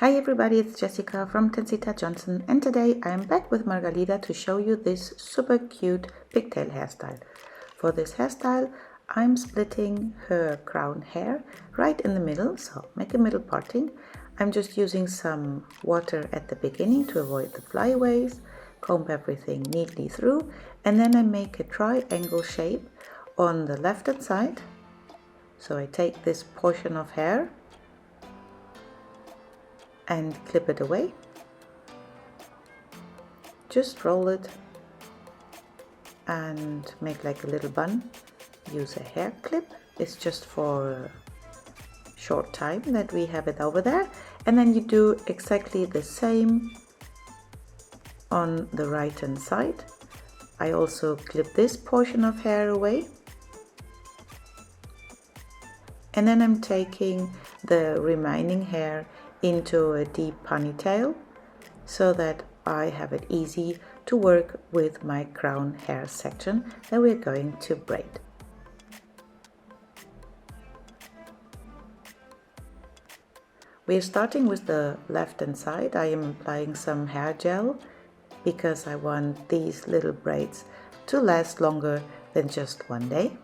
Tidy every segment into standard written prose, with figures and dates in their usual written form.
Hi everybody, it's Jessica from Tensita Johnson, and today I am back with Margarita to show you this super cute pigtail hairstyle. For this hairstyle, I'm splitting her crown hair right in the middle, so make a middle parting. I'm just using some water at the beginning to avoid the flyaways, comb everything neatly through, and then I make a triangle shape on the left hand side. So I take this portion of hair and clip it away. Just roll it and make like a little bun. Use a hair clip. It's just for a short time that we have it over there. And then you do exactly the same on the right hand side. I also clip this portion of hair away. And then I'm taking the remaining hair into a deep ponytail so that I have it easy to work with my crown hair section that we're going to braid. We're starting with the left hand side. I am applying some hair gel because I want these little braids to last longer than just one day.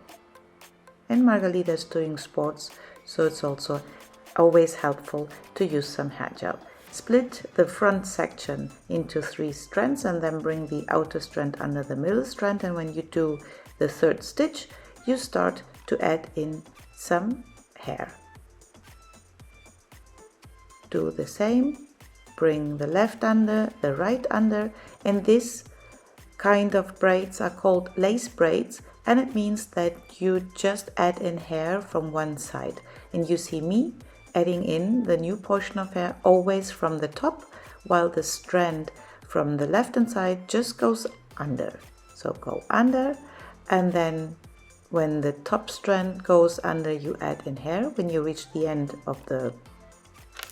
And Margarita is doing sports, so it's also always helpful to use some hair gel. Split the front section into 3 strands and then bring the outer strand under the middle strand, and when you do the third stitch you start to add in some hair. Do the same, bring the left under, the right under, and this kind of braids are called lace braids, and it means that you just add in hair from one side, and you see me adding in the new portion of hair always from the top, while the strand from the left hand side just goes under. So go under, and then when the top strand goes under you add in hair. When you reach the end of the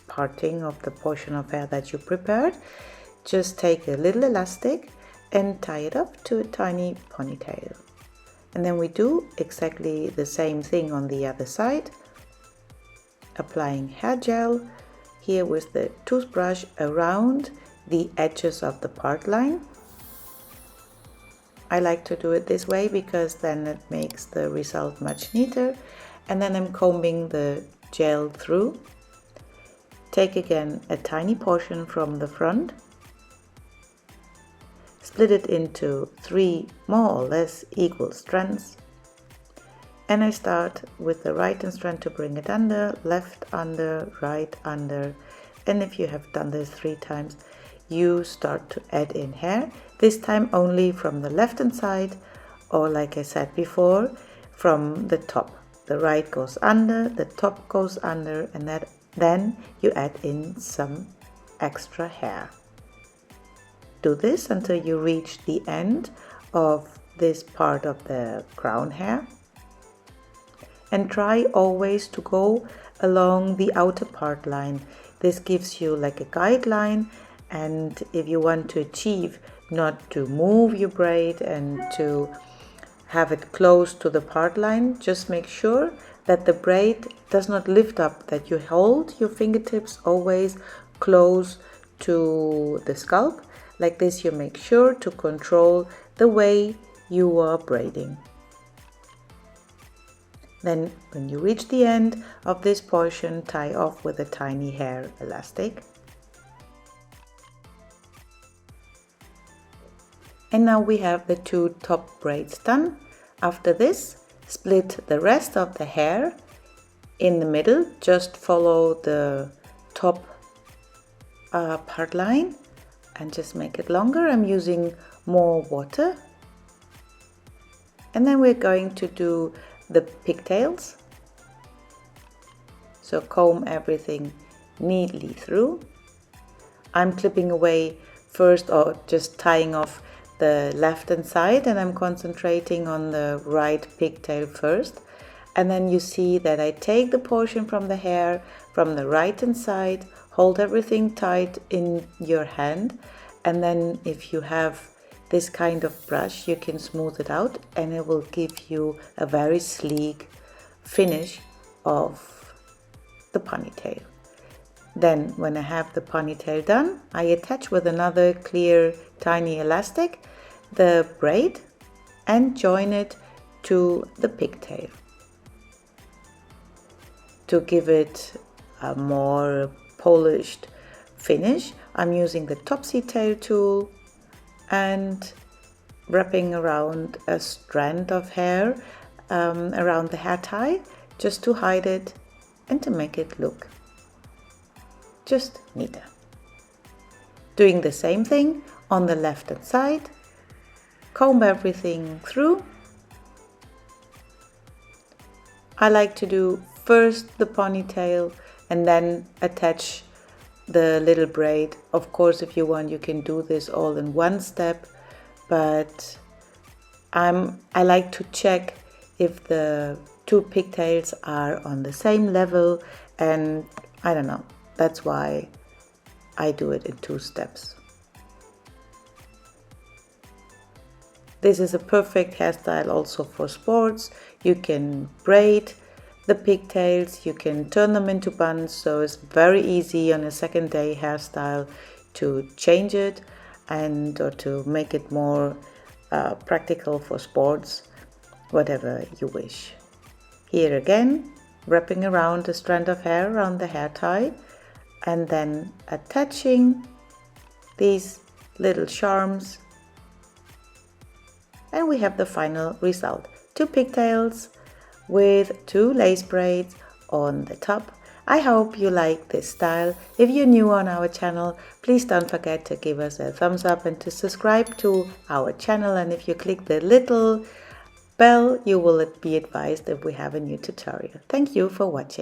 parting of the portion of hair that you prepared, just take a little elastic and tie it up to a tiny ponytail. And then we do exactly the same thing on the other side, applying hair gel here with the toothbrush around the edges of the part line. I like to do it this way because then it makes the result much neater. And then I'm combing the gel through. Take again a tiny portion from the front, split it into 3 more or less equal strands, and I start with the right hand strand to bring it under, left under, right under, and if you have done this 3 times you start to add in hair, this time only from the left hand side, or like I said before, from the top. The right goes under, the top goes under, and then you add in some extra hair. Do this until you reach the end of this part of the crown hair, and try always to go along the outer part line. This gives you like a guideline, and if you want to achieve not to move your braid and to have it close to the part line, just make sure that the braid does not lift up, that you hold your fingertips always close to the scalp. Like this you make sure to control the way you are braiding. Then when you reach the end of this portion, tie off with a tiny hair elastic. And now we have the 2 top braids done. After this, split the rest of the hair in the middle, just follow the top part line and just make it longer. I'm using more water. And then we're going to do the pigtails. So comb everything neatly through. I'm clipping away first, or just tying off the left hand side, and I'm concentrating on the right pigtail first. And then you see that I take the portion from the hair from the right hand side, hold everything tight in your hand, and then if you have this kind of brush you can smooth it out, and it will give you a very sleek finish of the ponytail. Then when I have the ponytail done, I attach with another clear tiny elastic the braid and join it to the pigtail. To give it a more polished finish, I'm using the topsy tail tool and wrapping around a strand of hair around the hair tie, just to hide it and to make it look just neater. Doing the same thing on the left hand side, comb everything through. I like to do first the ponytail and then attach the little braid. Of course, if you want, you can do this all in one step, but I like to check if the two pigtails are on the same level, and I don't know, that's why I do it in 2 steps. This is a perfect hairstyle also for sports. You can braid the pigtails, you can turn them into buns, so it's very easy on a second day hairstyle to change it or to make it more practical for sports, whatever you wish. Here again, wrapping around a strand of hair around the hair tie and then attaching these little charms, and we have the final result. 2 pigtails with 2 lace braids on the top. I hope you like this style. If you're new on our channel, please don't forget to give us a thumbs up and to subscribe to our channel. And if you click the little bell, you will be advised if we have a new tutorial. Thank you for watching.